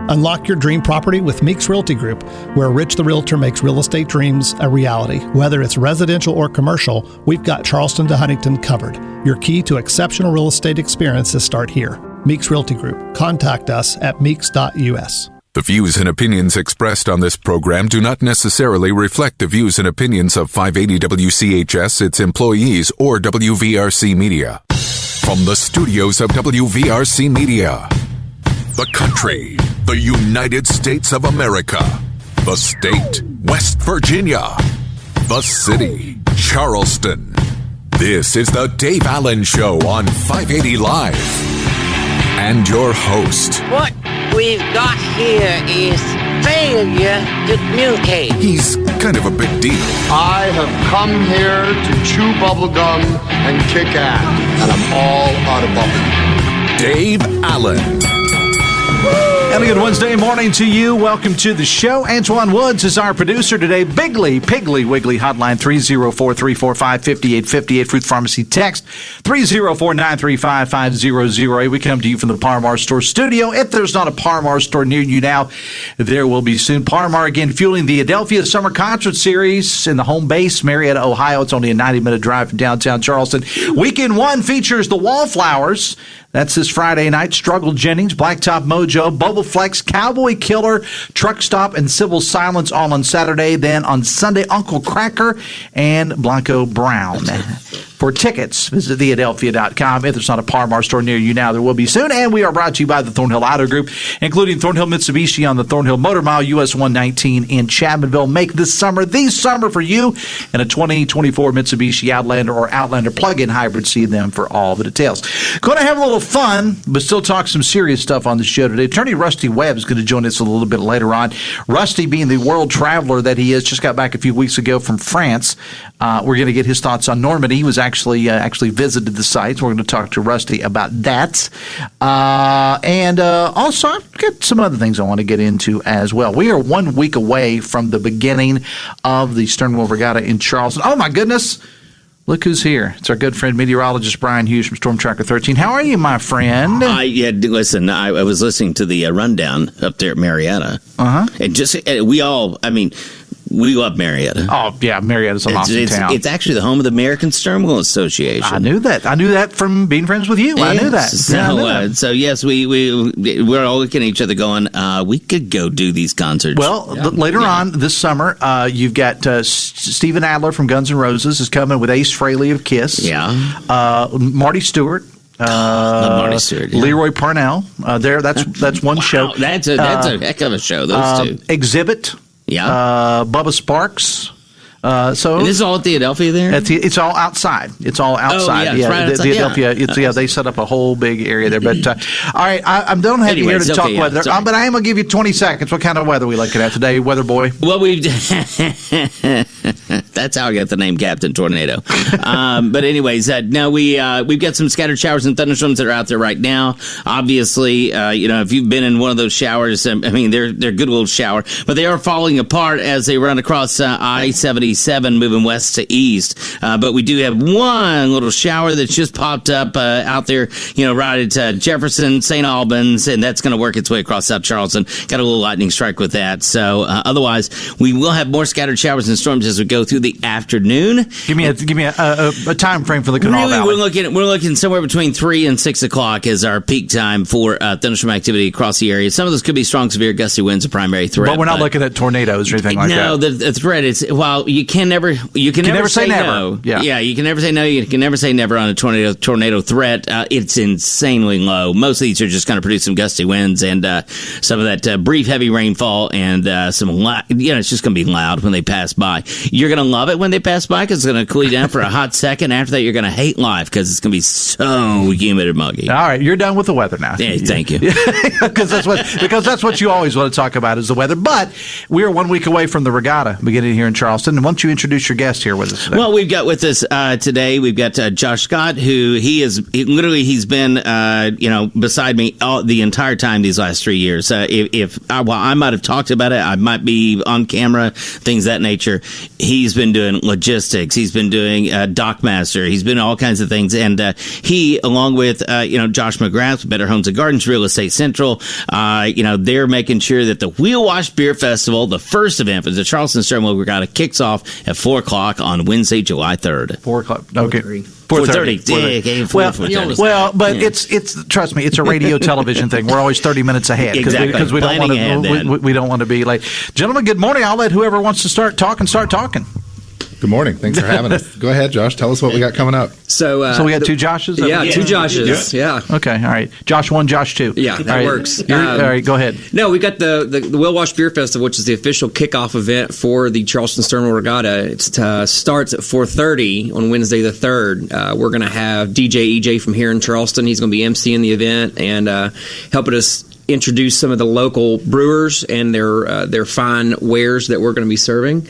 Unlock your dream property with Meeks Realty Group, where Rich the Realtor makes real estate dreams a reality. Whether it's residential or commercial, we've got Charleston to Huntington covered. Your key to exceptional real estate experiences start here. Meeks Realty Group. Contact us at meeks.us. The views and opinions expressed on this program do not necessarily reflect the views and opinions of 580 WCHS, its employees, or WVRC Media. From the studios of WVRC Media, the country, the United States of America, the state, West Virginia, the city, Charleston. This is the Dave Allen Show on 580 Live. And your host. What we've got here is failure to communicate. He's kind of a big deal. I have come here to chew bubblegum and kick ass, and I'm all out of bubblegum. Dave Allen. And a good Wednesday morning to you. Welcome to the show. Antoine Woods is our producer today. Bigly, Piggly, Wiggly, hotline 304-345-5858. Fruit Pharmacy text 304-935-5008. We come to you from the Par-Mar Store studio. If there's not a Par-Mar store near you now, there will be soon. Par-Mar again fueling the Adelphia Summer Concert Series in the home base, Marietta, Ohio. It's only a 90-minute drive from downtown Charleston. Weekend one features the Wallflowers. That's this Friday night. Struggle Jennings, Blacktop Mojo, Bubble Flex, Cowboy Killer, Truck Stop, and Civil Silence all on Saturday. Then on Sunday, Uncle Cracker and Blanco Brown. For tickets, visit theadelphia.com. If there's not a Par-Mar store near you now, there will be soon. And we are brought to you by the Thornhill Auto Group, including Thornhill Mitsubishi on the Thornhill Motor Mile, US 119 in Chapmanville. Make this summer the summer for you in a 2024 Mitsubishi Outlander or Outlander plug-in hybrid. See them for all the details. Going to have a little fun, but still talk some serious stuff on the show today. Attorney Rusty Webb is going to join us a little bit later on. Rusty, being the world traveler that he is, just got back a few weeks ago from France. We're going to get his thoughts on Normandy. He was actually visited the site. We're going to talk to Rusty about that. And also, I've got some other things I want to get into as well. We are 1 week away from the beginning of the Sternwheel Regatta in Charleston. Oh, my goodness. Look who's here. It's our good friend, meteorologist Brian Hughes from Storm Tracker 13. How are you, my friend? Listen, I was listening to the rundown up there at Marietta. Uh-huh. And we love Marietta. Oh, yeah, Marietta's an awesome town. It's actually the home of the American Sternwheel Association. I knew that. I knew that from being friends with you. Yes. I knew that. So yes, we're all looking at each other going, we could go do these concerts. Well, later on this summer, you've got Steven Adler from Guns N' Roses is coming with Ace Frehley of Kiss. Yeah. Marty Stewart. Marty Stewart, yeah. Leroy Parnell. That's one show. That's a heck of a show, those two. Exhibit. Yeah. Bubba Sparks. And this is all at the Adelphia there? It's all outside. It's all outside. Oh, yeah, right outside. The Adelphia, they set up a whole big area there. But, all right, I don't have you here to talk weather, but I am going to give you 20 seconds. What kind of weather are we looking at today, Weather Boy? Well, that's how I got the name Captain Tornado. But anyways, now we've got some scattered showers and thunderstorms that are out there right now. Obviously, if you've been in one of those showers, they're good little shower, but they are falling apart as they run across I-77 moving west to east. But we do have one little shower that's just popped up out there, right at Jefferson, St. Albans, and that's going to work its way across South Charleston. Got a little lightning strike with that. So otherwise, we will have more scattered showers and storms as we go through the afternoon. Give me a time frame for the Kanawha Valley. We're looking somewhere between 3 and 6 o'clock as our peak time for thunderstorm activity across the area. Some of those could be strong, severe, gusty winds, a primary threat. But we're not looking at tornadoes or anything like that. No, the threat is, you can never say never. No. Yeah, you can never say no. You can never say never on a tornado threat. It's insanely low. Most of these are just going to produce some gusty winds and some of that brief heavy rainfall and some it's just going to be loud when they pass by. You're going to love it when they pass by because it's going to cool you down for a hot second. After that, you're going to hate life because it's going to be so humid and muggy. All right, you're done with the weather now. Yeah, thank you. because that's what you always want to talk about is the weather. But we are 1 week away from the regatta beginning here in Charleston. And why don't you introduce your guest here with us today? Well, we've got with us today, we've got Josh Scott, who he's been, beside me the entire time these last 3 years. I might have talked about it, I might be on camera, things of that nature. He's been been doing logistics. He's been doing Dockmaster. He's been all kinds of things. And he, along with, Josh McGrath, Better Homes and Gardens, Real Estate Central, they're making sure that the Wheelwash Beer Festival, the first event for the Charleston Sternwheel Regatta, kicks off at 4 o'clock on Wednesday, July 3rd. 4 o'clock. Okay. 4:30. Well, but it's trust me, it's a radio television thing. We're always 30 minutes ahead because we don't want to we don't want to be late. Gentlemen, good morning. I'll let whoever wants to start talking. Good morning. Thanks for having us. Go ahead, Josh. Tell us what we got coming up. So we got two Joshes? Yeah, two Joshes. Yeah. Okay. All right. Josh 1, Josh 2. Yeah, that works. All right. Go ahead. No, we got the Wheelwash Beer Festival, which is the official kickoff event for the Charleston Sternwheel Regatta. It starts at 4:30 on Wednesday the 3rd. We're going to have DJ EJ from here in Charleston. He's going to be emceeing the event and helping us introduce some of the local brewers and their fine wares that we're going to be serving.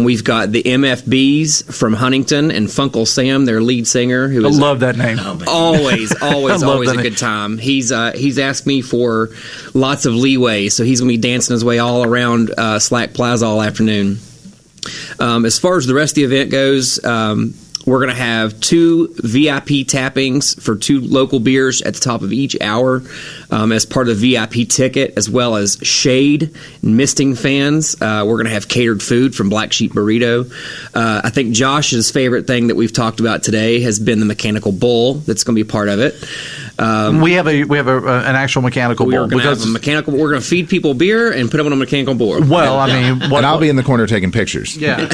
We've got the MFBs from Huntington and Funkle Sam, their lead singer. Who is love that name. Always a good time. He's asked me for lots of leeway, so he's going to be dancing his way all around Slack Plaza all afternoon. As far as the rest of the event goes, we're going to have 2 VIP tappings for 2 local beers at the top of each hour as part of the VIP ticket, as well as Shade and Misting fans. We're going to have catered food from Black Sheep Burrito. I think Josh's favorite thing that we've talked about today has been the mechanical bull that's going to be part of it. We have an actual mechanical bull. We're going to have a mechanical. We're going to feed people beer and put them on a mechanical bull. Well, and I'll be in the corner taking pictures. Yeah.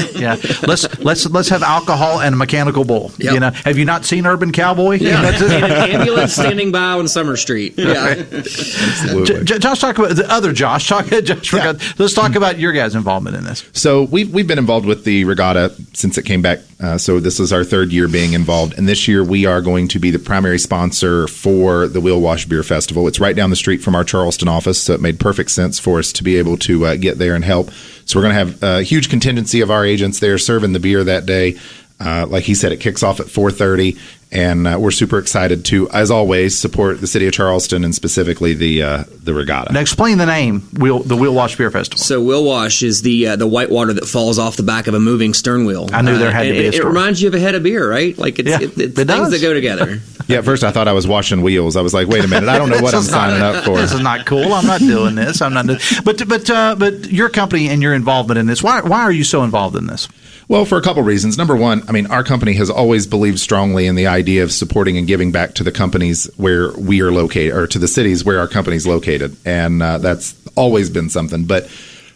Let's have alcohol and a mechanical bull. Yep. Have you not seen Urban Cowboy? Yeah. And an ambulance standing by on Summer Street. Yeah. Josh, talk about the other Josh. Let's talk about your guys' involvement in this. So we've been involved with the regatta since it came back. So this is our 3rd year being involved, and this year we are going to be the primary sponsor for the Wheelwash Beer Festival. It's right down the street from our Charleston office, so it made perfect sense for us to be able to get there and help. So we're going to have a huge contingency of our agents there serving the beer that day. Like he said, it kicks off at 4:30, and we're super excited to, as always, support the city of Charleston and specifically the regatta. Now explain the name, the Wheelwash Beer Festival. So Wheelwash is the white water that falls off the back of a moving stern wheel. I knew there had to be a story. It reminds you of a head of beer, right? Like it's things that go together. Yeah, at first I thought I was washing wheels. I was like, wait a minute, I don't know what I'm signing up for. This is not cool. I'm not doing this. I'm not doing. But your company and your involvement in this. Why are you so involved in this? Well, for a couple reasons. Number one, our company has always believed strongly in the idea of supporting and giving back to the companies where we are located, or to the cities where our company's located. And that's always been something. But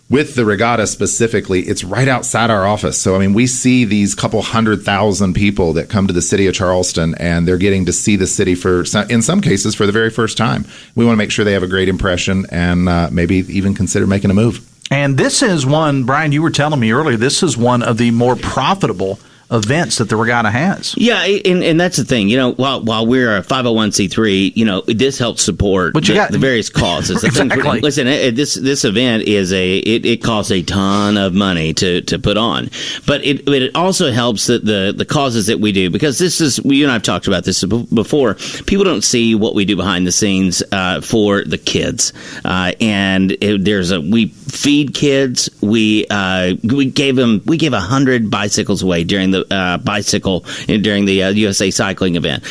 with the regatta specifically, it's right outside our office. So, we see these couple 100,000 people that come to the city of Charleston, and they're getting to see the city in some cases, for the very first time. We want to make sure they have a great impression and maybe even consider making a move. And this is one, Brian, you were telling me earlier, this is one of the more profitable events that the regatta has. Yeah, and that's the thing. While we're a 501c3, this helps support the various causes. Exactly. Listen, this event is it costs a ton of money to put on, but it also helps the causes that we do, because this is, you and I've talked about this before. People don't see what we do behind the scenes for the kids, and we feed kids. We gave 100 bicycles away during the USA cycling event.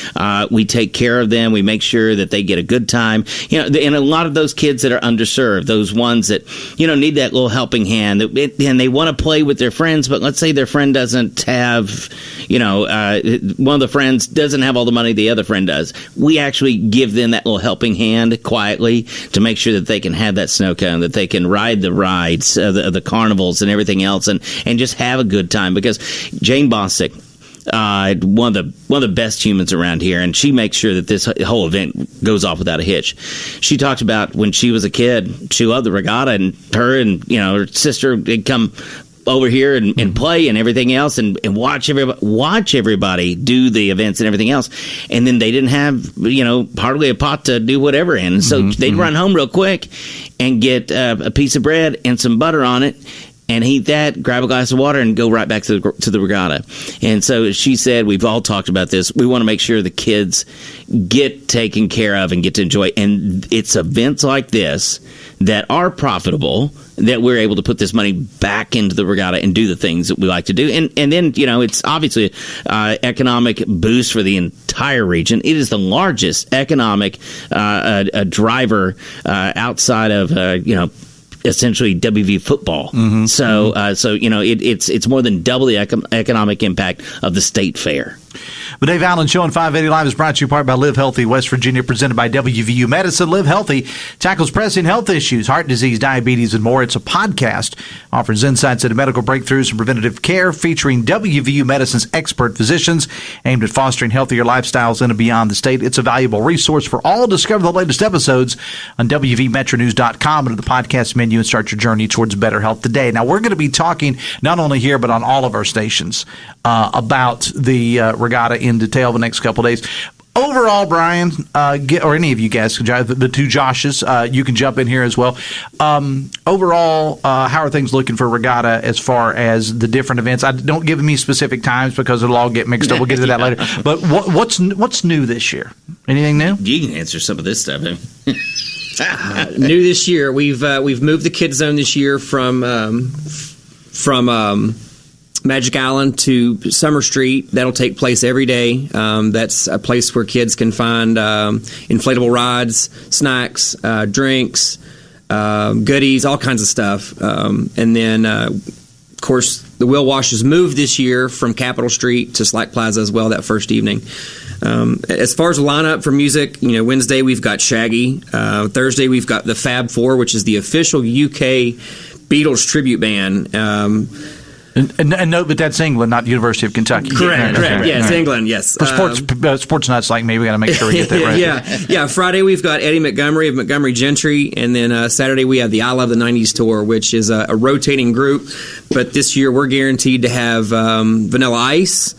We take care of them. We make sure that they get a good time. And a lot of those kids that are underserved, those ones that need that little helping hand, and they want to play with their friends, but let's say their friend doesn't have, one of the friends doesn't have all the money the other friend does. We actually give them that little helping hand quietly to make sure that they can have that snow cone, that they can ride the rides, the carnivals and everything else, and just have a good time. Because Jane Bostic, one of the best humans around here, and she makes sure that this whole event goes off without a hitch. She talked about when she was a kid, she loved the regatta, and her and her sister would come over here and play and everything else, and watch everybody do the events and everything else. And then they didn't have hardly a pot to do whatever in, so they'd run home real quick and get a piece of bread and some butter on it, and eat that, grab a glass of water, and go right back to the regatta. And so she said, we've all talked about this, we want to make sure the kids get taken care of and get to enjoy. And it's events like this that are profitable, that we're able to put this money back into the regatta and do the things that we like to do. And then, it's obviously economic boost for the entire region. It is the largest economic driver outside of, essentially WV football. Mm-hmm. So it's more than double the economic impact of the state fair. The Dave Allen Show on 580 Live is brought to you in part by Live Healthy West Virginia, presented by WVU Medicine. Live Healthy tackles pressing health issues, heart disease, diabetes, and more. It's a podcast, offers insights into medical breakthroughs and preventative care, featuring WVU Medicine's expert physicians, aimed at fostering healthier lifestyles in and beyond the state. It's a valuable resource for all. Discover the latest episodes on WVMetroNews.com and to the podcast menu and start your journey towards better health today. Now, we're going to be talking not only here, but on all of our stations about the regatta in detail the next couple of days. Overall, Brian, or any of you guys, the two Joshes, you can jump in here as well. Overall, how are things looking for regatta as far as the different events? Don't give me specific times because it'll all get mixed up. We'll get to that later. But what's new this year? Anything new? You can answer some of this stuff. New this year, we've moved the kids zone this year from Magic Island to Summer Street. That'll take place every day. That's a place where kids can find inflatable rides, snacks, drinks, goodies, all kinds of stuff. And then, of course, the Wheelwash has moved this year from Capitol Street to Slack Plaza as well that first evening. As far as the lineup for music, Wednesday we've got Shaggy. Thursday we've got the Fab Four, which is the official UK Beatles tribute band. And note that that's England, not the University of Kentucky. Correct. Yes, England. Yes. For sports nuts like me, we got to make sure we get that right. Yeah. Friday we've got Eddie Montgomery of Montgomery Gentry, and then Saturday we have the I Love the '90s tour, which is a rotating group. But this year we're guaranteed to have Vanilla Ice,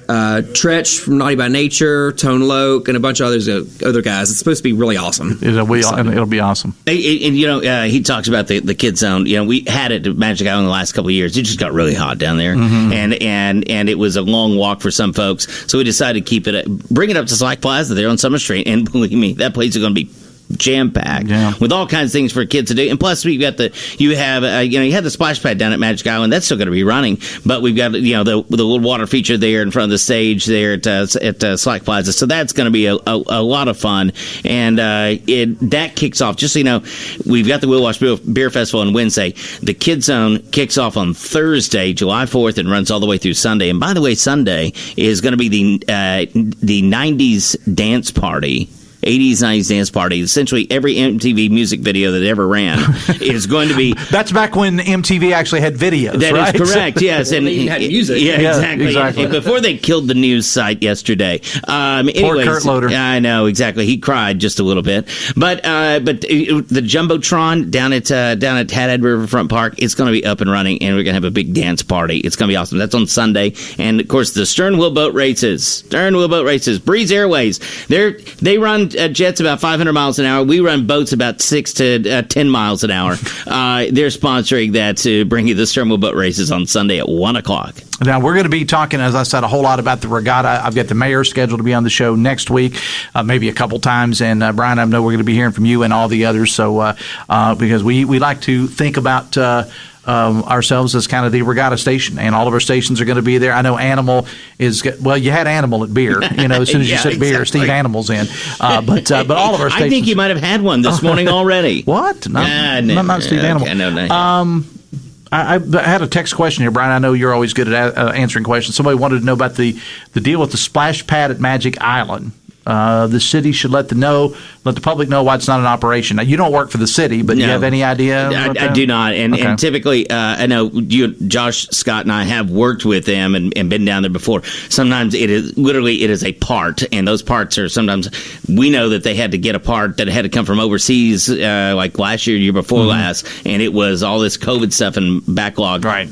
Tretch from Naughty by Nature, Tone Loc, and a bunch of other guys. It's supposed to be really awesome. It'll be awesome. And he talks about the kids zone. We had it at Magic Island the last couple of years. It just got really hot down there, and it was a long walk for some folks. So we decided to bring it up to Slack Plaza there on Summer Street. And believe me, that place is going to be jam-packed with all kinds of things for kids to do. And plus, you had the splash pad down at Magic Island. That's still going to be running, but we've got the little water feature there in front of the stage there at Slack Plaza. So that's going to be a lot of fun. And that kicks off, just so you know, we've got the Wheelwash Beer Festival on Wednesday. The Kids Zone kicks off on Thursday, July 4th, and runs all the way through Sunday. And by the way, Sunday is going to be the 90s dance party. 80s, 90s dance party. Essentially, every MTV music video that ever ran is going to be... That's back when MTV actually had videos, That is correct, yes. And they had music. Yeah, exactly. And before they killed the news site yesterday. Poor Kurt Loder. I know, exactly. He cried just a little bit. But the Jumbotron down at Hathead Riverfront Park, it's going to be up and running, and we're going to have a big dance party. It's going to be awesome. That's on Sunday. And, of course, the Sternwheel boat races. Breeze Airways. They run jets about 500 miles an hour. We run boats about 6 to 10 miles an hour. They're sponsoring that to bring you the Sternwheel boat races on Sunday at 1 o'clock. Now, we're going to be talking, as I said, a whole lot about the regatta. I've got the mayor scheduled to be on the show next week, maybe a couple times. And, Brian, I know we're going to be hearing from you and all the others. So because we like to think about ourselves as kind of the regatta station, and all of our stations are going to be there. I know Animal is you had Animal at beer, as soon as you said beer, Steve Animal's in, but all of our stations. I think you might have had one this morning already. What? Not Steve Animal. I had a text question here, Brian. I know you're always good at answering questions. Somebody wanted to know about the deal with the splash pad at Magic Island. The city should let the public know why it's not an operation. Now, you don't work for the city, but do you have any idea? I do not. And typically, I know Josh, Scott, and I have worked with them and been down there before. Sometimes it is a part, and those parts are sometimes, we know that they had to get a part that had to come from overseas, like last year before last, and it was all this COVID stuff and backlog. Right.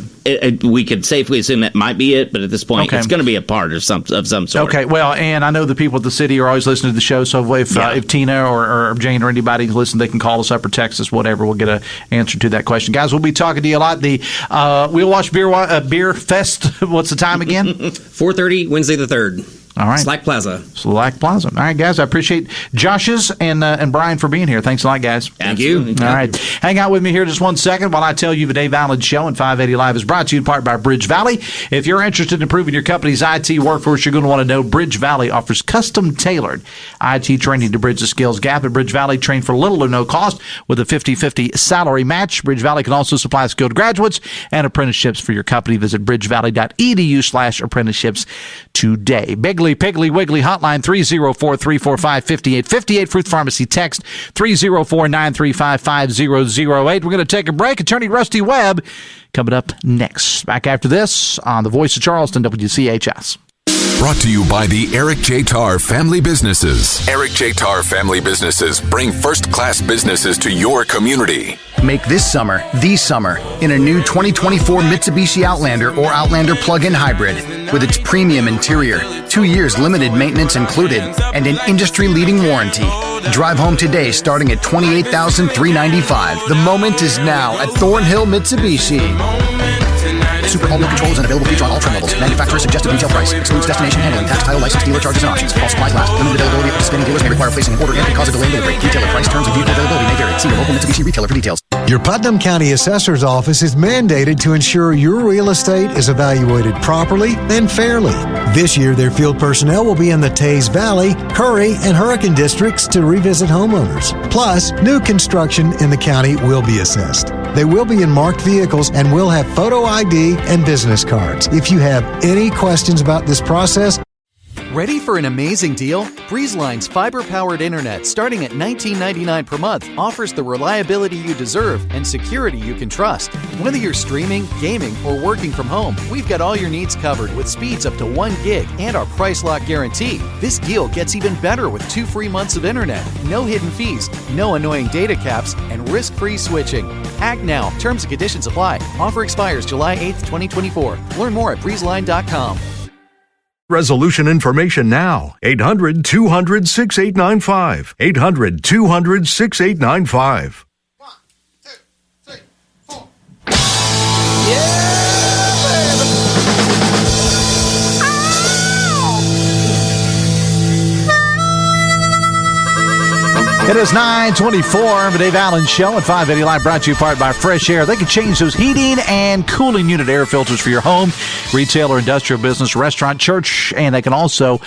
We could safely assume that might be it, but at this point, it's going to be a part of some sort. Okay, well, and I know the people at the city are always listening to the show, so if Tina or Jane or anybody listen, they can call us up or text us, whatever. We'll get an answer to that question. Guys, we'll be talking to you a lot. The Wheelwash Beer Fest, what's the time again? 4:30, Wednesday the 3rd. All right. Slack Plaza. Slack Plaza. All right, guys. I appreciate Josh's and Brian for being here. Thanks a lot, guys. Thank you. All right. Hang out with me here just 1 second while I tell you the Dave Allen Show and 580 Live is brought to you in part by Bridge Valley. If you're interested in improving your company's IT workforce, you're going to want to know Bridge Valley offers custom-tailored IT training to bridge the skills gap. At Bridge Valley, train for little or no cost with a 50-50 salary match. Bridge Valley can also supply skilled graduates and apprenticeships for your company. Visit bridgevalley.edu/apprenticeships today. Bigley, Piggly, Wiggly hotline 304-345-5858. Fruit Pharmacy text 304-935-5008. We're going to take a break. Attorney Rusty Webb coming up next. Back after this on the Voice of Charleston, WCHS. Brought to you by the Eric J. Tarr Family Businesses. Eric J. Tarr Family Businesses bring first-class businesses to your community. Make this summer the summer in a new 2024 Mitsubishi Outlander or Outlander plug-in hybrid. With its premium interior, 2 years limited maintenance included, and an industry-leading warranty. Drive home today starting at $28,395. The moment is now at Thornhill Mitsubishi. Super all-wheel controls and available feature on all trim levels. Manufacturer suggested retail price. Excludes destination handling, tax, title, license, dealer charges, and options. All supplies last. Limited availability at participating dealers may require placing an order and can cause a delay in delivery. Retailer price, terms, and vehicle availability may vary. See your local Mitsubishi retailer for details. Your Putnam County Assessor's Office is mandated to ensure your real estate is evaluated properly and fairly. This year, their field personnel will be in the Taze Valley, Curry, and Hurricane districts to revisit homeowners. Plus, new construction in the county will be assessed. They will be in marked vehicles and will have photo ID and business cards. If you have any questions about this process, ready for an amazing deal? BreezeLine's fiber-powered internet starting at $19.99 per month offers the reliability you deserve and security you can trust. Whether you're streaming, gaming, or working from home, we've got all your needs covered with speeds up to 1 gig and our price lock guarantee. This deal gets even better with 2 free months of internet, no hidden fees, no annoying data caps, and risk-free switching. Act now. Terms and conditions apply. Offer expires July 8th, 2024. Learn more at breezeline.com. Resolution information now. 800-200-6895. 800-200-6895. 1, 2, 3, 4. Yeah, baby. It is 9:24. The Dave Allen Show at 580 Live, brought to you in part by Fresh Air. They can change those heating and cooling unit air filters for your home, retail or industrial business, restaurant, church, and they can also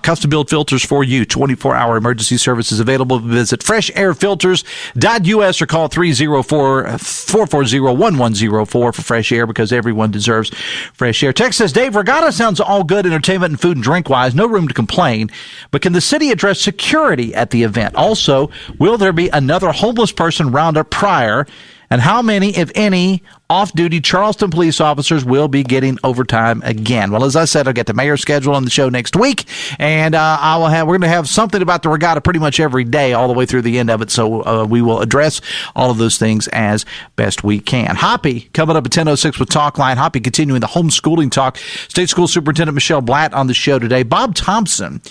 custom build filters for you. 24-hour emergency services available. Visit freshairfilters.us or call 304-440-1104 for Fresh Air, because everyone deserves fresh air. Text says, Dave, Regatta sounds all good entertainment and food and drink wise. No room to complain. But can the city address security at the event? Also, will there be another homeless person roundup prior? And how many, if any, off-duty Charleston police officers will be getting overtime again? Well, as I said, I'll get the mayor's schedule on the show next week, and we're going to have something about the Regatta pretty much every day all the way through the end of it, so we will address all of those things as best we can. Hoppy coming up at 10:06 with Talk Line. Hoppy continuing the homeschooling talk. State School Superintendent Michelle Blatt on the show today. Bob Thompson,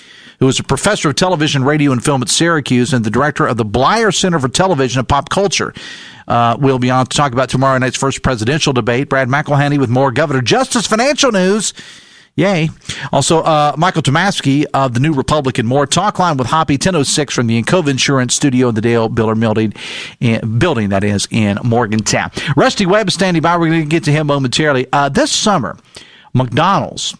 who is a professor of television, radio, and film at Syracuse and the director of the Blyer Center for Television and Pop Culture, will be on to talk about tomorrow night's first presidential debate. Brad McElhaney with more Governor Justice financial news. Yay. Also, Michael Tomasky of the New Republic and more. Talk Line with Hoppy, 10:06 from the Encova Insurance Studio in the Dale Biller building, that is, in Morgantown. Rusty Webb is standing by. We're going to get to him momentarily. This summer, McDonald's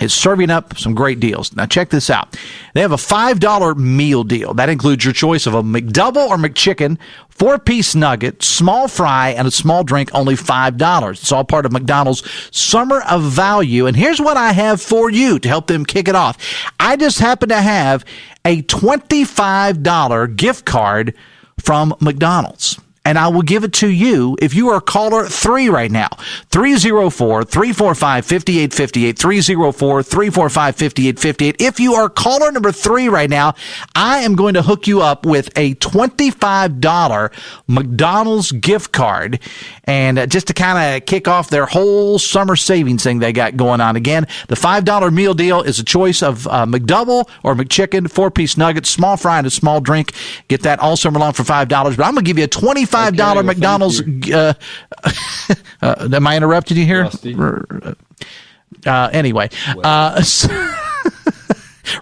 is serving up some great deals. Now, check this out. They have a $5 meal deal. That includes your choice of a McDouble or McChicken, 4-piece nugget, small fry, and a small drink, only $5. It's all part of McDonald's Summer of Value. And here's what I have for you to help them kick it off. I just happen to have a $25 gift card from McDonald's. And I will give it to you if you are caller 3 right now. 304-345-5858. 304-345-5858. If you are caller number 3 right now, I am going to hook you up with a $25 McDonald's gift card. And just to kind of kick off their whole summer savings thing they got going on. Again, the $5 meal deal is a choice of McDouble or McChicken, 4-piece nuggets, small fry, and a small drink. Get that all summer long for $5. But I'm going to give you a $25 McDonald's. Am I interrupting you here? Anyway.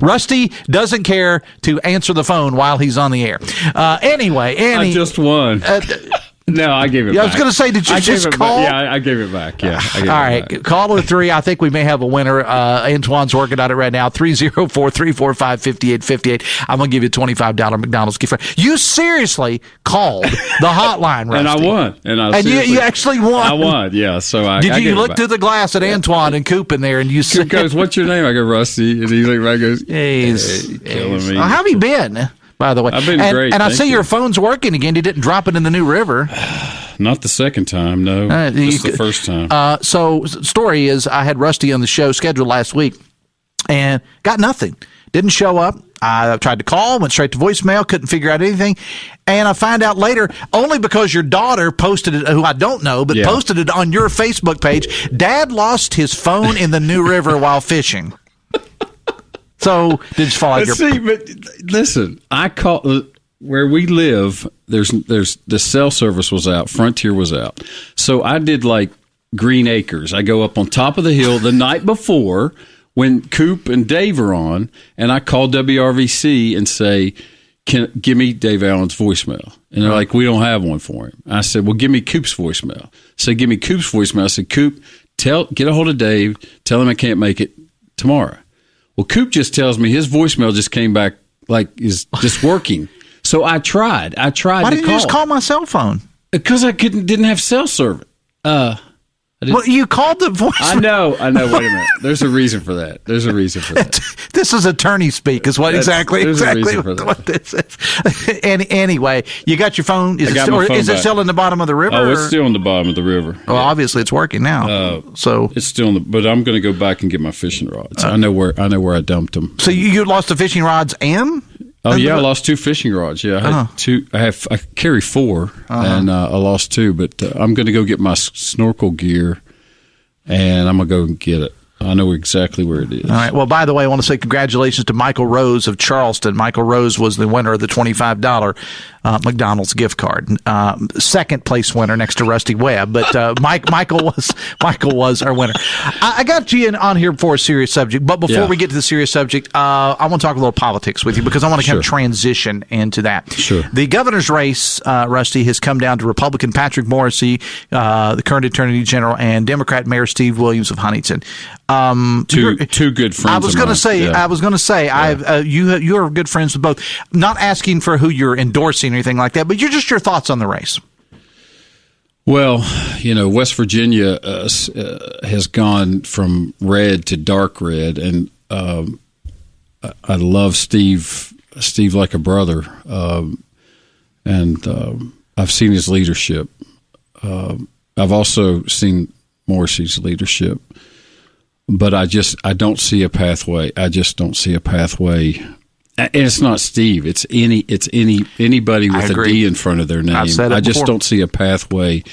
Rusty doesn't care to answer the phone while he's on the air. Anyway, Annie. I just won. No, I gave it back. I was going to say, did you just call? Yeah, I gave it back. Yeah. All right. Call to 3. I think we may have a winner. Antoine's working on it right now. 304-345-5858. I'm going to give you a $25 McDonald's gift card. You seriously called the hotline, Rusty. And I won. And you actually won. I won, yeah. So I Did you look back. through the glass at Antoine and Coop in there, and you said, Coop goes, "What's your name?" I go, "Rusty." And he looks right, goes, He's killing me. How have you been, by the way? I've been great. And I Thank see you. your phone's working again. You didn't drop it in the New River. Not the second time, no. Just the first time. So, story is, I had Rusty on the show scheduled last week and got nothing. Didn't show up. I tried to call, went straight to voicemail, couldn't figure out anything. And I find out later, only because your daughter posted it, who I don't know, but posted it on your Facebook page, Dad lost his phone in the New River while fishing. So, did you fall out your... See, but listen, I call... Where we live, there's the cell service was out, Frontier was out. So I did like Green Acres. I go up on top of the hill the night before when Coop and Dave are on, and I call WRVC and say, give me Dave Allen's voicemail. And they're like, we don't have one for him. I said, well, give me Coop's voicemail. So give me Coop's voicemail. I said, Coop, get a hold of Dave, tell him I can't make it tomorrow. Well, Coop just tells me his voicemail just came back like is just working. So I tried. Why didn't you just call my cell phone? Because I didn't have cell service. Well, you called the voice. I know. Wait a minute. There's a reason for that. This is attorney speak, is what exactly what this is. Anyway, you got your phone. Is it still in the bottom of the river? Oh, it's still in the bottom of the river. Well, obviously it's working now. So it's still but I'm going to go back and get my fishing rods. I know where I dumped them. So you lost the fishing rods and? Oh yeah, I lost 2 fishing rods. Yeah, I had 2. I carry 4, and I lost 2. But I'm going to go get my snorkel gear, and I'm going to go and get it. I know exactly where it is. All right. Well, by the way, I want to say congratulations to Michael Rose of Charleston. Michael Rose was the winner of the $25 McDonald's gift card. Second place winner next to Rusty Webb, but Michael was our winner. I got you on here for a serious subject, but before we get to the serious subject, I want to talk a little politics with you because I want to kind of transition into that. Sure. The governor's race, Rusty, has come down to Republican Patrick Morrissey, the current Attorney General, and Democrat Mayor Steve Williams of Huntington. Two good friends. I was going to say, you're good friends with both. I'm not asking for who you're endorsing or anything like that, but your thoughts on the race. Well, West Virginia has gone from red to dark red, and I love Steve like a brother, and I've seen his leadership. I've also seen Morrissey's leadership. But I don't see a pathway. I just don't see a pathway. And it's not Steve. It's anybody with a D in front of their name. I just don't see a pathway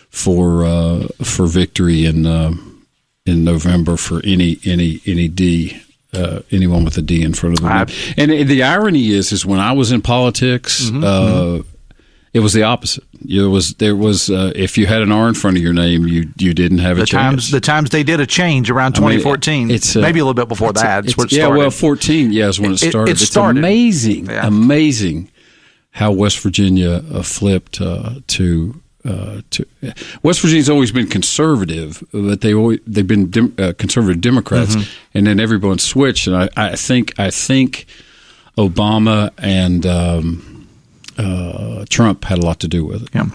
for victory in November for any D. Anyone with a D in front of their name. And the irony is when I was in politics, it was the opposite. There was if you had an R in front of your name, you didn't have a chance. The times they did a change around 2014, it's maybe a little bit before that. It's where it started. 14 is when it started. It's amazing, amazing how West Virginia flipped to. West Virginia's always been conservative, but they've been conservative Democrats, and then everyone switched. And I think Obama and Trump had a lot to do with it. Yeah.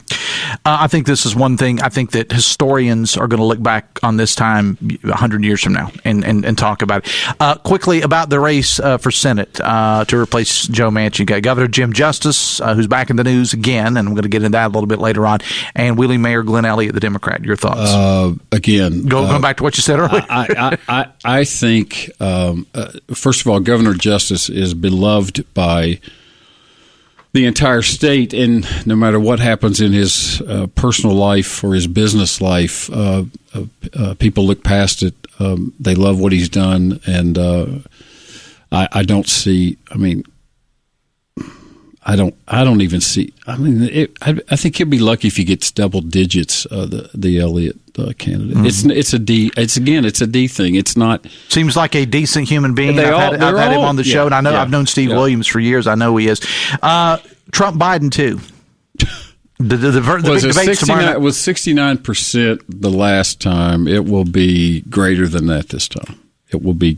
I think this is one thing. I think that historians are going to look back on this time 100 years from now and talk about it. Quickly about the race for Senate to replace Joe Manchin. You got Governor Jim Justice, who's back in the news again, and I'm going to get into that a little bit later on, and Wheeling Mayor Glenn Elliott, the Democrat. Your thoughts? Going back to what you said earlier. I think, first of all, Governor Justice is beloved by the entire state, and no matter what happens in his personal life or his business life, people look past it. They love what he's done, and I don't see. I mean, I don't even see. I mean, I think he'll be lucky if he gets double digits. The Elliott candidate. Mm-hmm. It's a D. It's a D thing. It's not. Seems like a decent human being. I've had him on the show, and I know I've known Steve Williams for years. I know he is. Trump Biden too. The big debates tomorrow. It was 69% the last time. It will be greater than that this time. It will be.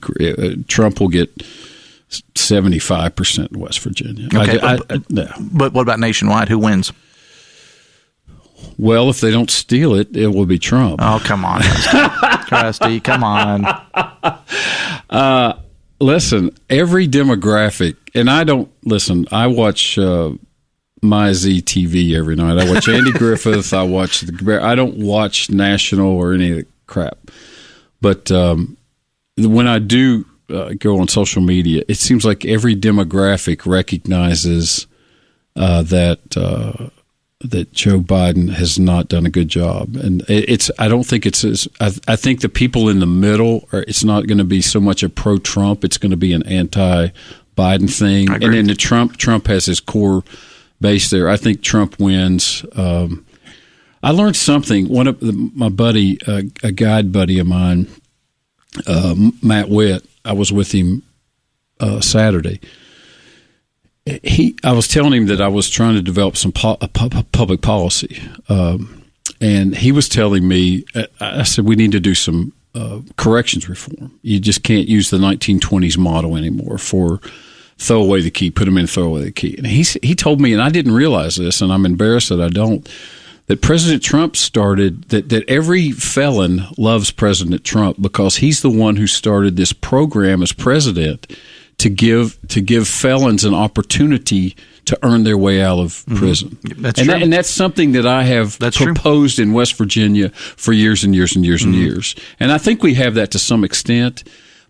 Trump will get 75% in West Virginia. Okay, but what about nationwide? Who wins? Well, if they don't steal it, it will be Trump. Oh, come on, Krusty, come on. Listen, every demographic, and I watch My ZTV every night. I watch Andy Griffith. I don't watch National or any of the crap. But when I do go on social media, it seems like every demographic recognizes that Joe Biden has not done a good job, and I don't think I think the people in the middle it's not going to be so much a pro-Trump. It's going to be an anti-Biden thing, and then Trump has his core base there. I think Trump wins. I learned something. One of my buddy, a guide buddy of mine, Matt Witt. I was with him Saturday. I was telling him that I was trying to develop some public policy, and he was telling me. I said we need to do some corrections reform. You just can't use the 1920s model anymore for throw away the key, put them in, throw away the key. And he told me, and I didn't realize this, and I'm embarrassed that I don't. That President Trump started, that every felon loves President Trump because he's the one who started this program as president to give felons an opportunity to earn their way out of prison. That's true. And that's something that I have proposed in West Virginia for years and years and years and years. And I think we have that to some extent,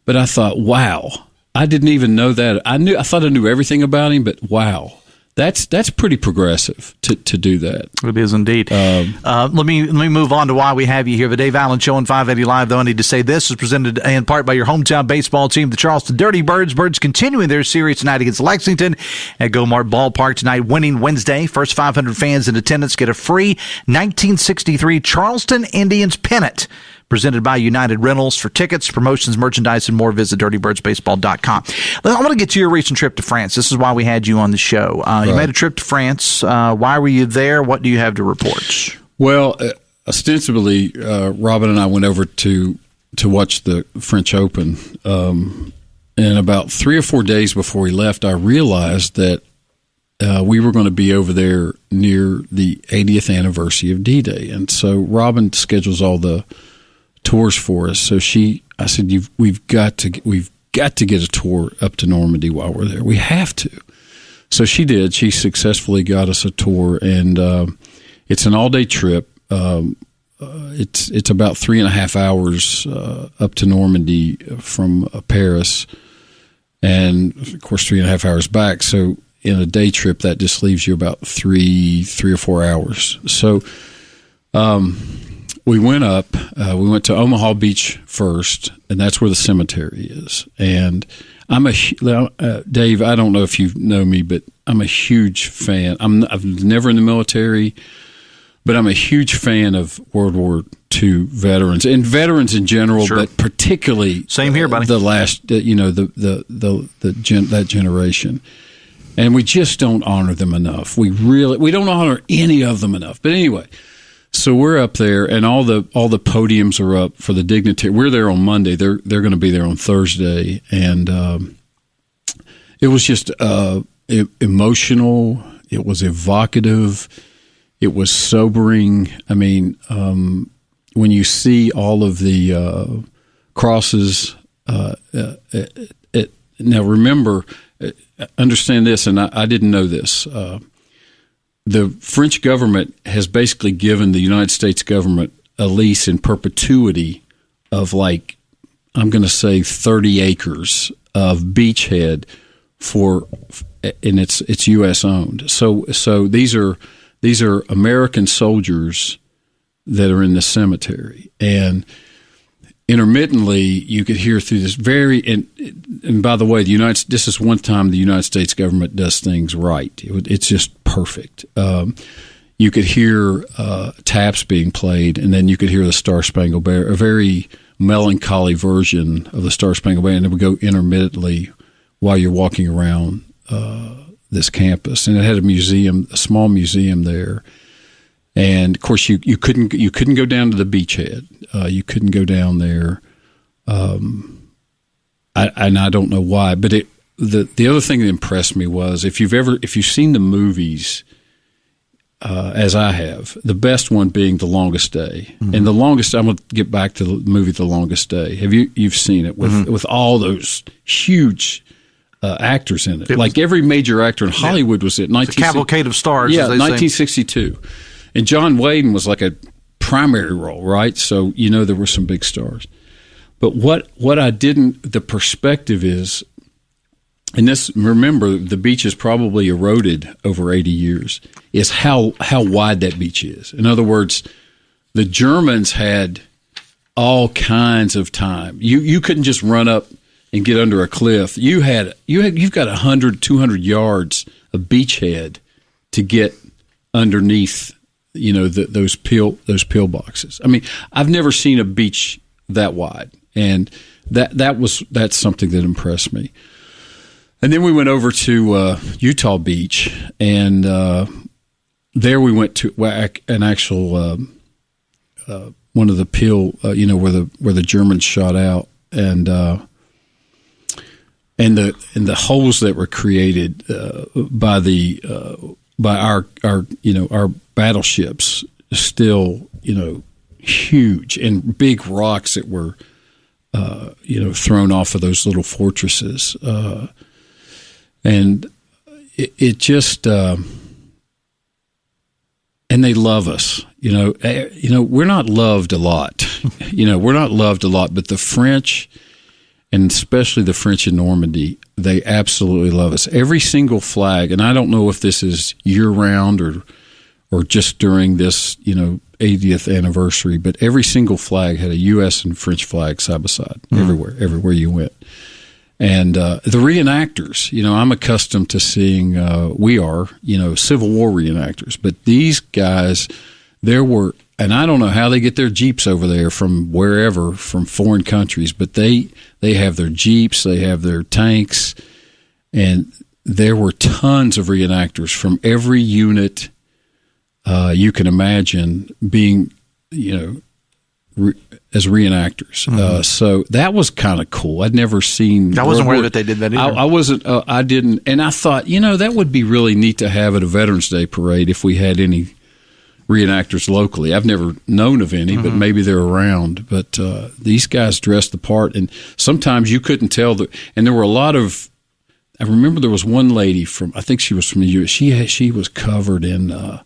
but I thought, wow, I didn't even know that. I thought I knew everything about him, but wow. That's pretty progressive to do that. It is indeed. Let me move on to why we have you here. The Dave Allen Show on 580 Live, though, I need to say this is presented in part by your hometown baseball team, the Charleston Dirty Birds. Birds continuing their series tonight against Lexington at Gomart Ballpark tonight, winning Wednesday. First 500 fans in attendance get a free 1963 Charleston Indians pennant. Presented by United Rentals. For tickets, promotions, merchandise, and more, visit dirtybirdsbaseball.com. I want to get to your recent trip to France. This is why we had you on the show. You made a trip to France. Why were you there? What do you have to report? Well, ostensibly, Robin and I went over to watch the French Open. And about 3 or 4 days before we left, I realized that we were going to be over there near the 80th anniversary of D-Day. And so Robin schedules all the tours for us. So I said, we've got to get a tour up to Normandy while we're there. We have to. So she did. She successfully got us a tour, and it's an all-day trip. It's about 3.5 hours up to Normandy from Paris, and of course 3.5 hours back. So in a day trip, that just leaves you about three or 4 hours. So we went up. We went to Omaha Beach first, and that's where the cemetery is. And Dave, I don't know if you know me, but I'm a huge fan. I've never in the military, but I'm a huge fan of World War II veterans and veterans in general, but particularly same here, buddy. The last, that generation. And we just don't honor them enough. We don't honor any of them enough. But anyway. So we're up there, and all the podiums are up for the dignitary. We're there on Monday. They're going to be there on Thursday, and it was just emotional. It was evocative. It was sobering. I mean, when you see all of the crosses, now remember, understand this, and I didn't know this. The French government has basically given the United States government a lease in perpetuity of, like, I'm going to say 30 acres of beachhead and it's U.S. owned. So these are American soldiers that are in the cemetery, and intermittently you could hear through this and by the way, this is one time the United States government does things right. It's just perfect. You could hear taps being played, and then you could hear the Star Spangled Banner, a very melancholy version of the Star Spangled Banner, and it would go intermittently while you're walking around this campus. And it had a small museum there. And of course, you couldn't go down to the beachhead. You couldn't go down there. I don't know why, but the other thing that impressed me was if you've seen the movies, as I have, the best one being The Longest Day, and I'm going to get back to the movie The Longest Day. You've seen it with all those huge actors in it? Like every major actor in Hollywood was in it. It's a cavalcade of stars. Yeah, as they 1962. Say. And John Wayne was like a primary role, right? So, there were some big stars. But what I didn't, the perspective is, and this, remember, the beach is probably eroded over 80 years, is how wide that beach is. In other words, the Germans had all kinds of time. You couldn't just run up and get under a cliff. You've got 100, 200 yards of beachhead to get underneath, those pillboxes. I mean, I've never seen a beach that wide, and that's something that impressed me. And then we went over to Utah Beach, and there we went to an actual one of the where the Germans shot out, and the holes that were created by our battleships, still huge, and big rocks that were thrown off of those little fortresses. And it just, and they love us. We're not loved a lot. We're not loved a lot, but the French, and especially the French in Normandy, they absolutely love us. Every single flag, and I don't know if this is year round or just during this, 80th anniversary, but every single flag had a U.S. and French flag side by side, everywhere you went. And the reenactors, I'm accustomed to seeing, Civil War reenactors, but these guys, there were, and I don't know how they get their Jeeps over there from wherever, from foreign countries, but they have their Jeeps, they have their tanks, and there were tons of reenactors from every unit you can imagine being, as reenactors. So that was kind of cool. I'd never seen. I wasn't aware that they did that either. I wasn't. I didn't. And I thought, that would be really neat to have at a Veterans Day parade if we had any reenactors locally. I've never known of any, but maybe they're around. But these guys dressed the part, and sometimes you couldn't tell. And there were a lot of. I remember there was one lady I think she was from the U.S. She was covered in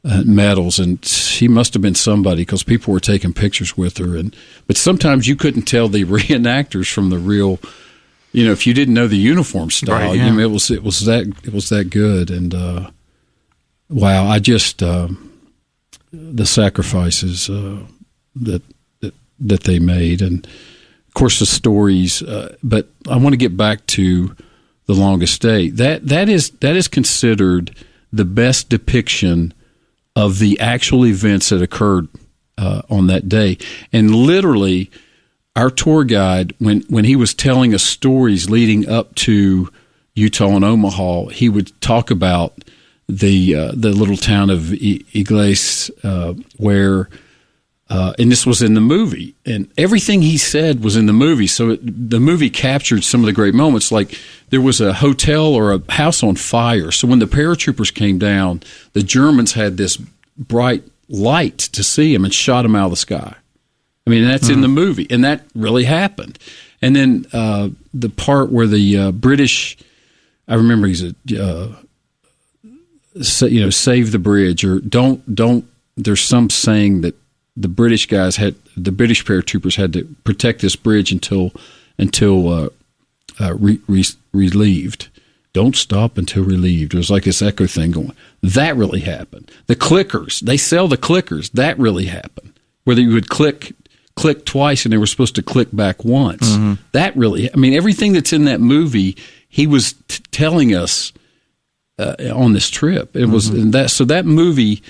medals, and she must have been somebody because people were taking pictures with her. But sometimes you couldn't tell the reenactors from the real. If you didn't know the uniform style, right, yeah. it was that good. And wow, I just the sacrifices that they made, and of course the stories. But I want to get back to The Longest Day. That is considered the best depiction of the actual events that occurred on that day. And literally, our tour guide, when he was telling us stories leading up to Utah and Omaha, he would talk about the little town of Iglesias, where, and this was in the movie, and everything he said was in the movie. So the movie captured some of the great moments, like there was a hotel or a house on fire. So when the paratroopers came down, the Germans had this bright light to see him and shot him out of the sky. I mean, that's in the movie, and that really happened. And then the part where the British, I remember he's save the bridge, or don't. There's some saying that the British paratroopers had to protect this bridge until relieved. Don't stop until relieved. It was like this echo thing going. That really happened. The clickers, they sell the clickers. That really happened. Where you would click click twice and they were supposed to click back once. Mm-hmm. That really, I mean, everything that's in that movie, he was telling us on this trip. It was that movie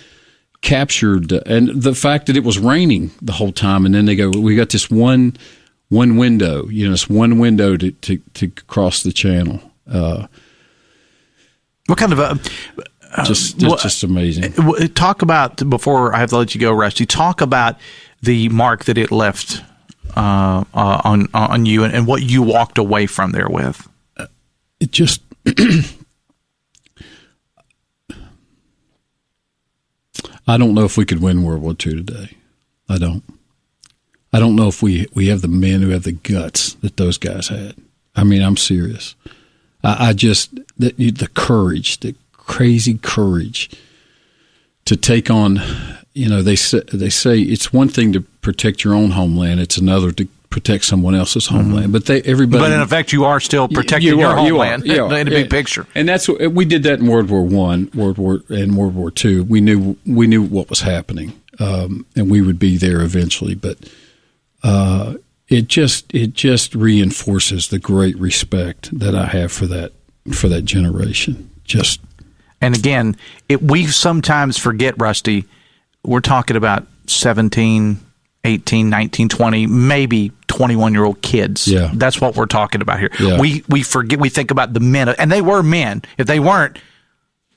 captured, and the fact that it was raining the whole time, and then they go, we got this one window, this one window to cross the channel. What kind of just amazing. Talk about, before I have to let you go, Rusty, talk about the mark that it left on you and what you walked away from there with. It just I don't know if we could win World War II today. I don't know if we have the men who have the guts that those guys had. I mean, I'm serious. I just the courage, the crazy courage to take on. They say it's one thing to protect your own homeland; it's another to protect someone else's homeland. But everybody. But in effect, you are still protecting your homeland in the big picture. And that's what we did that in World War I, World War II. We knew what was happening, and we would be there eventually. But it just reinforces the great respect that I have for that generation. And again, we sometimes forget, Rusty. We're talking about 17, 18, 19, 20, maybe 21-year-old kids. Yeah. That's what we're talking about here. Yeah. We forget, we think about the men, and they were men. If they weren't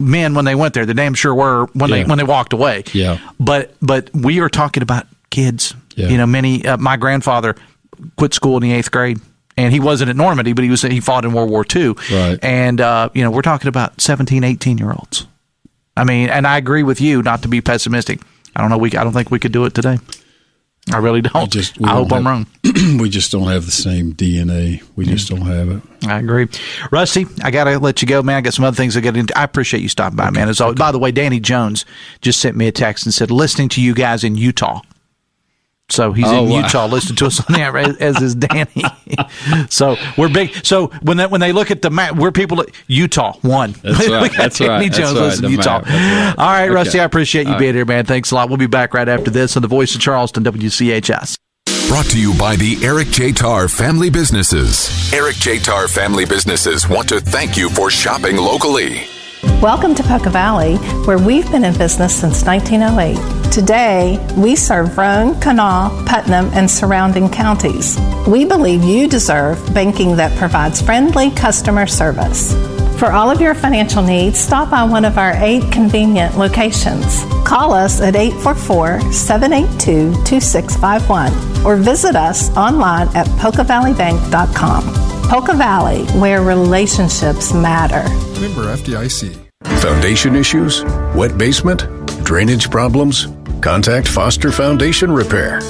men when they went there, they damn sure were when they walked away. Yeah. But we are talking about kids. Yeah. My grandfather quit school in the 8th grade. And he wasn't at Normandy, but he fought in World War II. Right. And, we're talking about 17, 18-year-olds. I mean, and I agree with you, not to be pessimistic. I don't think we could do it today. I really don't. I hope I'm wrong. We just don't have the same DNA. We just don't have it. I agree. Rusty, I got to let you go, man. I got some other things to get into. I appreciate you stopping by, man. As always. By the way, Danny Jones just sent me a text and said, listening to you guys in Utah. So he's in Utah listening to us on there, as is Danny. So we're big. So when they look at the map, we're people at Utah, one. That's right. That's Danny right. Jones That's in Utah. Right. All right, okay. Rusty, I appreciate you being here, man. Thanks a lot. We'll be back right after this on the Voice of Charleston, WCHS. Brought to you by the Eric J. Tarr Family Businesses. Eric J. Tarr Family Businesses want to thank you for shopping locally. Welcome to Poca Valley, where we've been in business since 1908. Today, we serve Roane, Kanawha, Putnam, and surrounding counties. We believe you deserve banking that provides friendly customer service. For all of your financial needs, stop by one of our 8 convenient locations. Call us at 844-782-2651 or visit us online at PocaValleyBank.com. Poca Valley, where relationships matter. Member FDIC. Foundation issues? Wet basement? Drainage problems? Contact Foster Foundation Repair.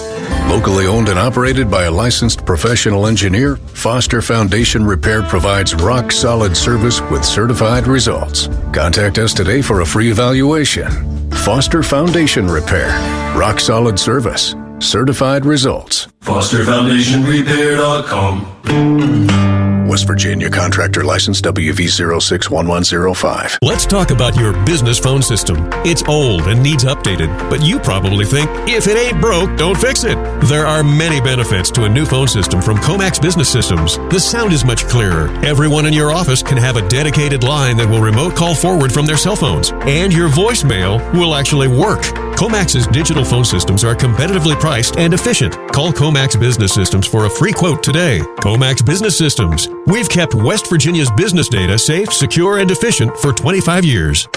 Locally owned and operated by a licensed professional engineer, Foster Foundation Repair provides rock-solid service with certified results. Contact us today for a free evaluation. Foster Foundation Repair. Rock-solid service. Certified results. FosterFoundationRepair.com. West Virginia contractor license WV061105. Let's talk about your business phone system. It's old and needs updated, but you probably think, if it ain't broke, don't fix it. There are many benefits to a new phone system from Comax Business Systems. The sound is much clearer. Everyone in your office can have a dedicated line that will remote call forward from their cell phones, and your voicemail will actually work. Comax's digital phone systems are competitively priced and efficient. Call Comax Business Systems for a free quote today. Comax Business Systems. We've kept West Virginia's business data safe, secure, and efficient for 25 years.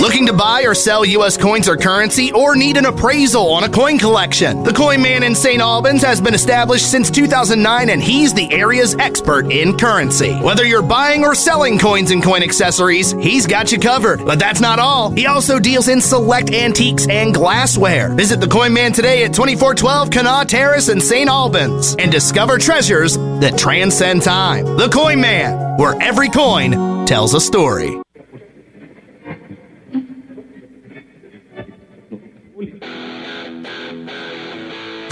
Looking to buy or sell U.S. coins or currency, or need an appraisal on a coin collection? The Coin Man in St. Albans has been established since 2009, and he's the area's expert in currency. Whether you're buying or selling coins and coin accessories, he's got you covered. But that's not all. He also deals in select antiques and glassware. Visit the Coin Man today at 2412 Kanawha Terrace in St. Albans and discover treasures that transcend time. The Coin Man, where every coin tells a story.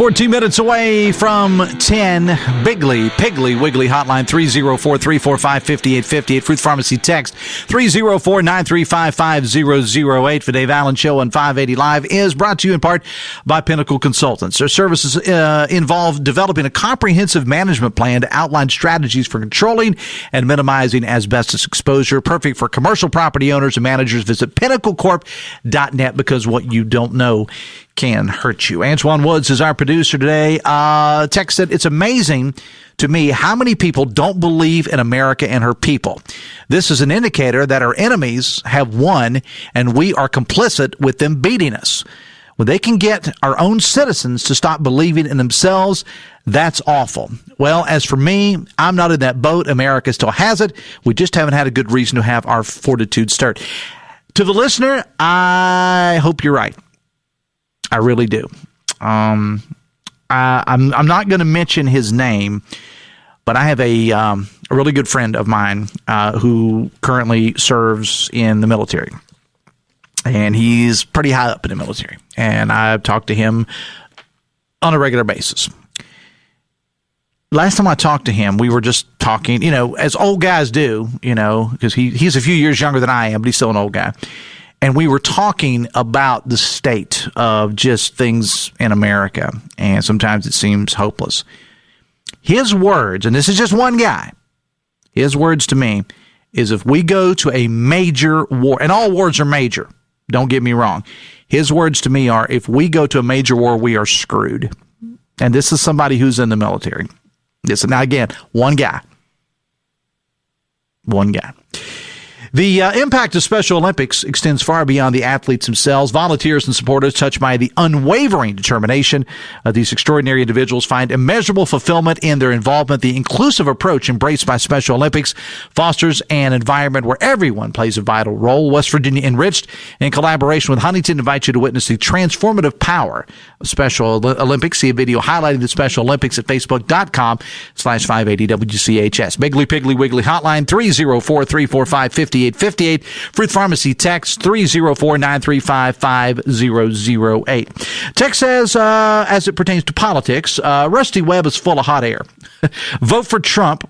14 minutes away from 10. Piggly Wiggly hotline 304-345-5858. Fruit Pharmacy text 304-935-5008. For Dave Allen Show on 580 Live is brought to you in part by Pinnacle Consultants. Their services involve developing a comprehensive management plan to outline strategies for controlling and minimizing asbestos exposure. Perfect for commercial property owners and managers. Visit pinnaclecorp.net because what you don't know can hurt you. Antoine Woods is our producer today. Text said, it's amazing to me how many people don't believe in America and her people. This is an indicator that our enemies have won and we are complicit with them beating us. When they can get our own citizens to stop believing in themselves, that's awful. Well, as for me, I'm not in that boat. America still has it. We just haven't had a good reason to have our fortitude stirred. To the listener, I hope you're right. I really do. I'm not going to mention his name, but I have a really good friend of mine who currently serves in the military. And he's pretty high up in the military. And I've talked to him on a regular basis. Last time I talked to him, we were just talking, as old guys do, because he's a few years younger than I am, but he's still an old guy. And we were talking about the state of just things in America. And sometimes it seems hopeless. His words, and this is just one guy, his words to me is if we go to a major war, and all wars are major, don't get me wrong. His words to me are, if we go to a major war, we are screwed. And this is somebody who's in the military. Now, again, one guy. One guy. The impact of Special Olympics extends far beyond the athletes themselves. Volunteers and supporters touched by the unwavering determination of these extraordinary individuals find immeasurable fulfillment in their involvement. The inclusive approach embraced by Special Olympics fosters an environment where everyone plays a vital role. West Virginia Enriched, in collaboration with Huntington, invites you to witness the transformative power of Special Olympics. See a video highlighting the Special Olympics at facebook.com/580WCHS. Piggly Wiggly hotline 304-345-5858. Fruit Pharmacy text 304-935-5008. Text says, as it pertains to politics, Rusty Webb is full of hot air. Vote for Trump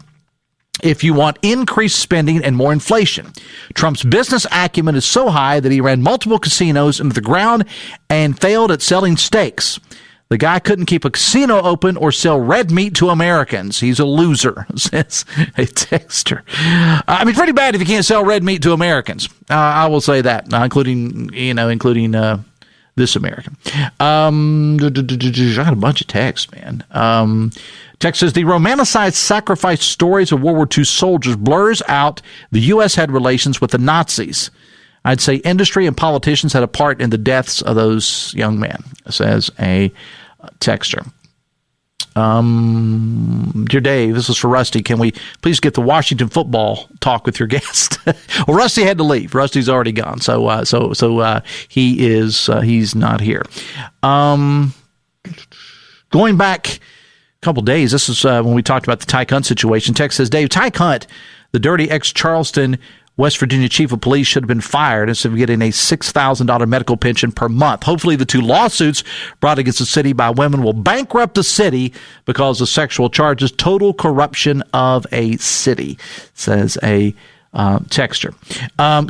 if you want increased spending and more inflation. Trump's business acumen is so high that he ran multiple casinos into the ground and failed at selling steaks. The guy couldn't keep a casino open or sell red meat to Americans. He's a loser, says a texter. Pretty bad if you can't sell red meat to Americans. I will say that, including this American. I got a bunch of texts, man. Text says, the romanticized sacrifice stories of World War II soldiers blurs out the U.S. had relations with the Nazis. I'd say industry and politicians had a part in the deaths of those young men, says a texter. Dear Dave, this is for Rusty. Can we please get the Washington football talk with your guest? Well, Rusty had to leave. Rusty's already gone. So he's not here. Going back a couple days, this is when we talked about the Tyke Hunt situation. Text says, Dave, Tyke Hunt, the dirty ex-Charleston, West Virginia chief of police, should have been fired instead of getting a $6,000 medical pension per month. Hopefully the two lawsuits brought against the city by women will bankrupt the city because of sexual charges. Total corruption of a city, says a texter.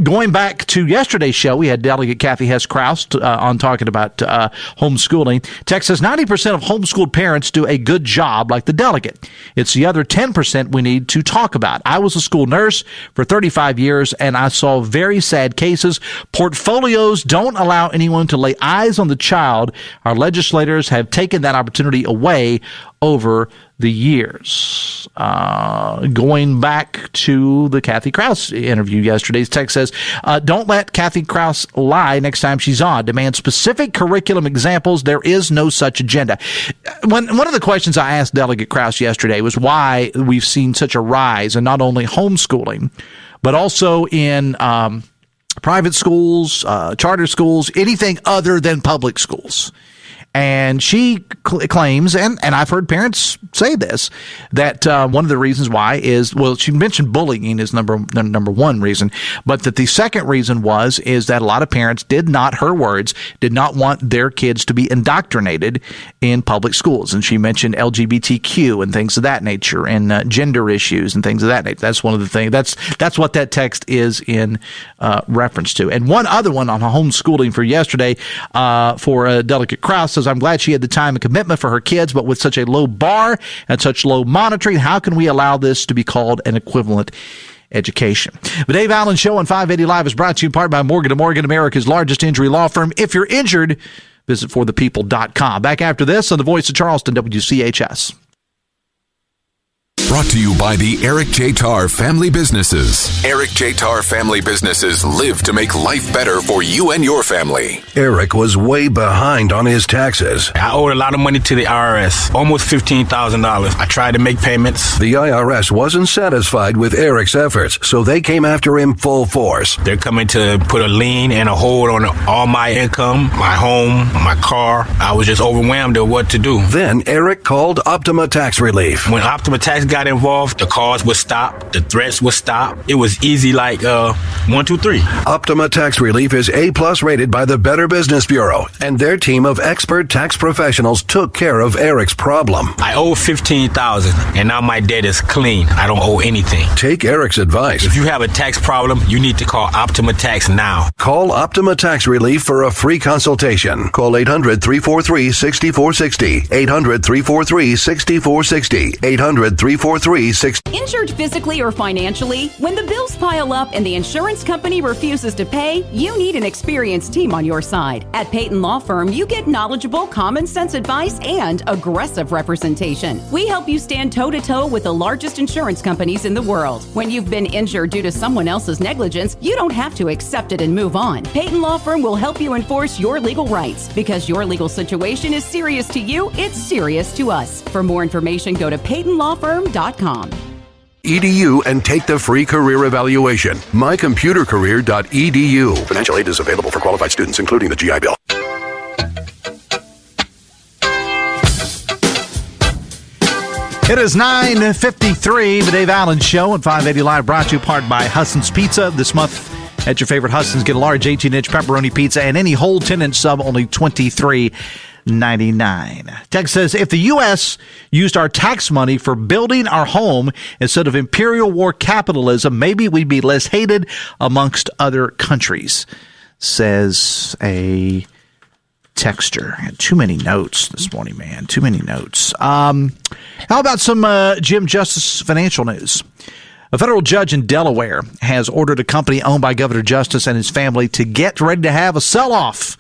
Going back to yesterday's show, we had Delegate Kathy Hess-Krause on talking about homeschooling. Text says 90% of homeschooled parents do a good job like the delegate. It's the other 10% we need to talk about. I was a school nurse for 35 years, and I saw very sad cases. Portfolios don't allow anyone to lay eyes on the child. Our legislators have taken that opportunity away over the years. Going back to the Kathy Krause interview yesterday's text says, don't let Kathy Krause lie next time she's on. Demand specific curriculum examples. There is no such agenda. One of the questions I asked Delegate Krause yesterday was why we've seen such a rise in not only homeschooling, but also in private schools, charter schools, anything other than public schools. And she claims, and I've heard parents say this, that one of the reasons why is, well, she mentioned bullying is number one reason, but that the second reason is that a lot of parents did not want their kids to be indoctrinated in public schools. And she mentioned LGBTQ and things of that nature, and gender issues and things of that nature. That's one of the things. That's what that text is in reference to. And one other one on homeschooling for yesterday for Delicate Krause says, I'm glad she had the time and commitment for her kids, but with such a low bar and such low monitoring, how can we allow this to be called an equivalent education? The Dave Allen Show on 580 Live is brought to you in part by Morgan & Morgan, America's largest injury law firm. If you're injured, visit forthepeople.com. Back after this on the Voice of Charleston, WCHS. Brought to you by the Eric J. Tarr Family Businesses. Eric J. Tarr Family Businesses live to make life better for you and your family. Eric was way behind on his taxes. I owed a lot of money to the IRS, almost $15,000. I tried to make payments. The IRS wasn't satisfied with Eric's efforts, so they came after him full force. They're coming to put a lien and a hold on all my income, my home, my car. I was just overwhelmed at what to do. Then Eric called Optima Tax Relief. When Optima Tax got involved, the calls would stop, the threats would stop. It was easy like 1, 2, 3. Optima Tax Relief is A+ rated by the Better Business Bureau, and their team of expert tax professionals took care of Eric's problem. I owe $15,000, and now my debt is clean. I don't owe anything. Take Eric's advice. If you have a tax problem, you need to call Optima Tax now. Call Optima Tax Relief for a free consultation. Call 800-343-6460. 800-343-6460. 800-343-6460. Injured physically or financially? When the bills pile up and the insurance company refuses to pay, you need an experienced team on your side. At Peyton Law Firm, you get knowledgeable, common sense advice and aggressive representation. We help you stand toe-to-toe with the largest insurance companies in the world. When you've been injured due to someone else's negligence, you don't have to accept it and move on. Peyton Law Firm will help you enforce your legal rights. Because your legal situation is serious to you, it's serious to us. For more information, go to PeytonLawFirm.com. EDU and take the free career evaluation. mycomputercareer.edu. Financial aid is available for qualified students, including the GI Bill. It is 9:53, the Dave Allen Show at 580 Live, brought to you in part by Husson's Pizza. This month, at your favorite Husson's, get a large 18-inch pepperoni pizza and any whole 10-inch sub, only $23.99. Text says, if the U.S. used our tax money for building our home instead of imperial war capitalism, maybe we'd be less hated amongst other countries, says a texter. Too many notes this morning, man. Too many notes. How about some Jim Justice financial news? A federal judge in Delaware has ordered a company owned by Governor Justice and his family to get ready to have a sell-off.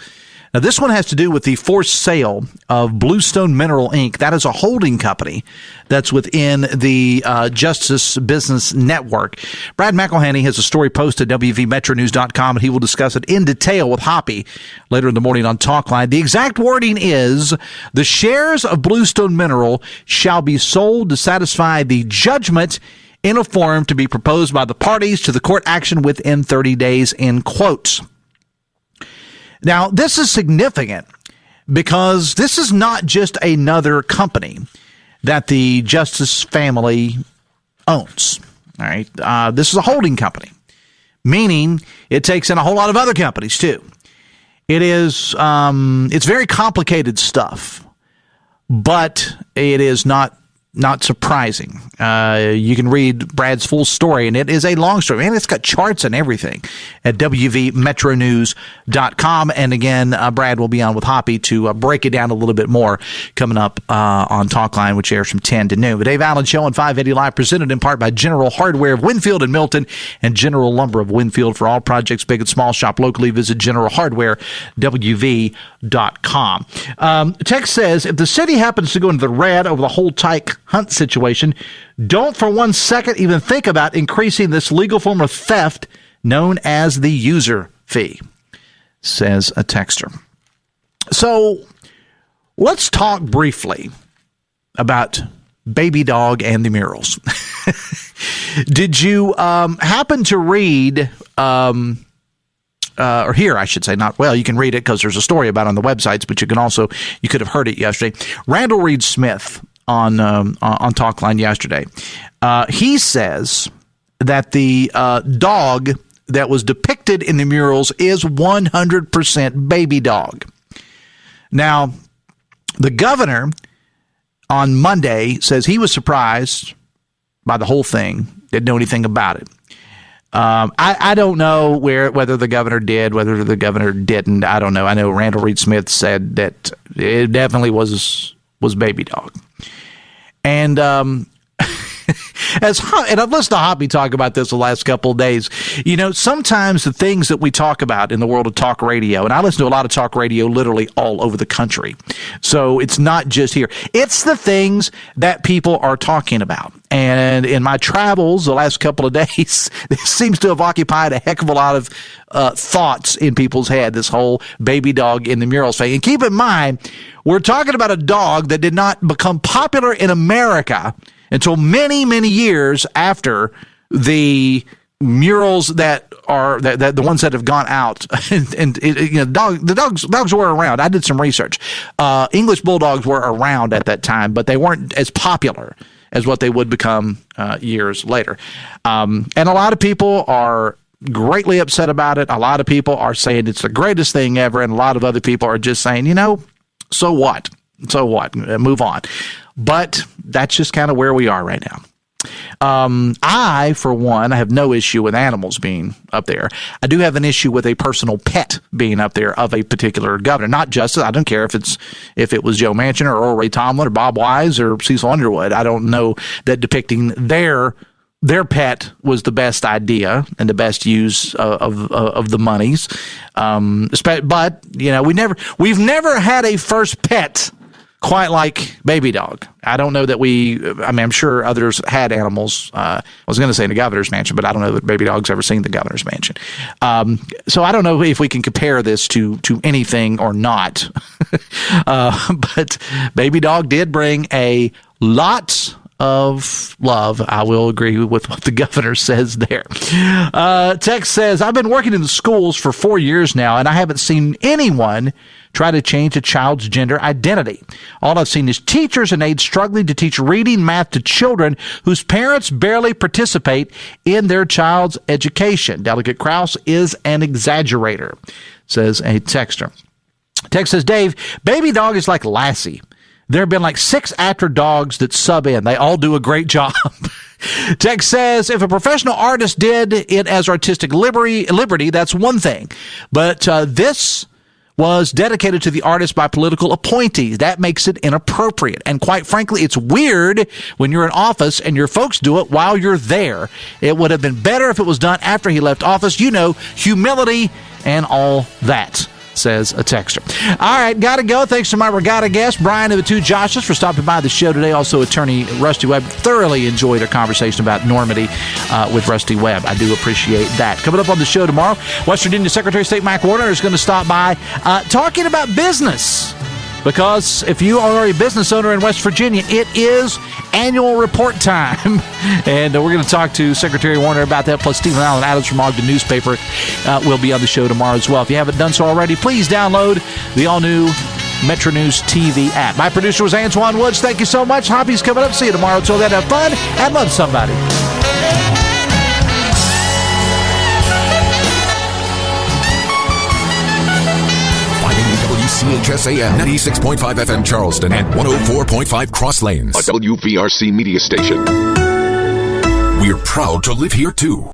Now, this one has to do with the forced sale of Bluestone Mineral, Inc. That is a holding company that's within the Justice Business Network. Brad McElhenney has a story posted at WVMetroNews.com, and he will discuss it in detail with Hoppy later in the morning on Talkline. The exact wording is, the shares of Bluestone Mineral shall be sold to satisfy the judgment in a form to be proposed by the parties to the court action within 30 days, in quotes. Now, this is significant because this is not just another company that the Justice family owns. All right. This is a holding company, meaning it takes in a whole lot of other companies too. It is, it's very complicated stuff, but it is not surprising. You can read Brad's full story, and it is a long story. And it's got charts and everything at WVMetroNews.com. And again, Brad will be on with Hoppy to break it down a little bit more coming up on Talkline, which airs from 10 to noon. The Dave Allen Show on 580 Live, presented in part by General Hardware of Winfield and Milton and General Lumber of Winfield. For all projects, big and small, shop locally. Visit GeneralHardwareWV.com. Text says, if the city happens to go into the red over the whole Tyke Hunt situation, don't for 1 second even think about increasing this legal form of theft known as the user fee, says a texter. So let's talk briefly about Baby Dog and the murals. Did you happen to read or hear, I should say, not well. You can read it because there's a story about it on the websites, but you could have heard it yesterday. Randall Reed Smith on Talkline yesterday. He says that the dog that was depicted in the murals is 100% baby dog. Now, the governor on Monday says he was surprised by the whole thing, didn't know anything about it. I don't know whether the governor did, whether the governor didn't. I don't know. I know Randall Reed Smith said that it definitely was baby dog. And and I've listened to Hoppy talk about this the last couple of days. You know, sometimes the things that we talk about in the world of talk radio, and I listen to a lot of talk radio literally all over the country. So it's not just here. It's the things that people are talking about. And in my travels the last couple of days, this seems to have occupied a heck of a lot of thoughts in people's head, this whole baby dog in the murals thing. And keep in mind, we're talking about a dog that did not become popular in America until many, many years after the murals that are the ones that have gone out. And you know, dogs were around. I did some research. English bulldogs were around at that time, but they weren't as popular as what they would become years later. And a lot of people are greatly upset about it. A lot of people are saying it's the greatest thing ever, and a lot of other people are just saying, you know, so what? So what? Move on. But that's just kind of where we are right now. I, for one, I have no issue with animals being up there. I do have an issue with a personal pet being up there of a particular governor. Not just, I don't care if it was Joe Manchin or Earl Ray Tomlin or Bob Wise or Cecil Underwood. I don't know that depicting their pet was the best idea and the best use of the monies. But you know, we've never had a first pet quite like baby dog. I don't know that I'm sure others had animals. I was going to say in the governor's mansion, but I don't know that baby dog's ever seen the governor's mansion. So I don't know if we can compare this to anything or not. But baby dog did bring a lot of love. I will agree with what the governor says there. Text says, I've been working in the schools for 4 years now, and I haven't seen anyone try to change a child's gender identity. All I've seen is teachers and aides struggling to teach reading, math to children whose parents barely participate in their child's education. Delegate Krause is an exaggerator, says a texter. Text says, Dave, baby dog is like Lassie. There have been like 6 actor dogs that sub in. They all do a great job. Text says, if a professional artist did it as artistic liberty, that's one thing. But this was dedicated to the artist by political appointees. That makes it inappropriate. And quite frankly, it's weird when you're in office and your folks do it while you're there. It would have been better if it was done after he left office. You know, humility and all that, says a texter. All right, got to go. Thanks to my Regatta guest, Brian of the Two Joshes, for stopping by the show today. Also, attorney Rusty Webb. Thoroughly enjoyed our conversation about Normandy with Rusty Webb. I do appreciate that. Coming up on the show tomorrow, West Virginia Secretary of State Mike Warner is going to stop by talking about business. Because if you are a business owner in West Virginia, it is annual report time. And we're going to talk to Secretary Warner about that. Plus, Stephen Allen Adams from Ogden Newspaper will be on the show tomorrow as well. If you haven't done so already, please download the all-new Metro News TV app. My producer was Antoine Woods. Thank you so much. Hoppy's coming up. See you tomorrow. Till then, have fun and love somebody. WCHS AM 96.5 FM Charleston and 104.5 Cross Lanes. A WVRC media station. We're proud to live here too.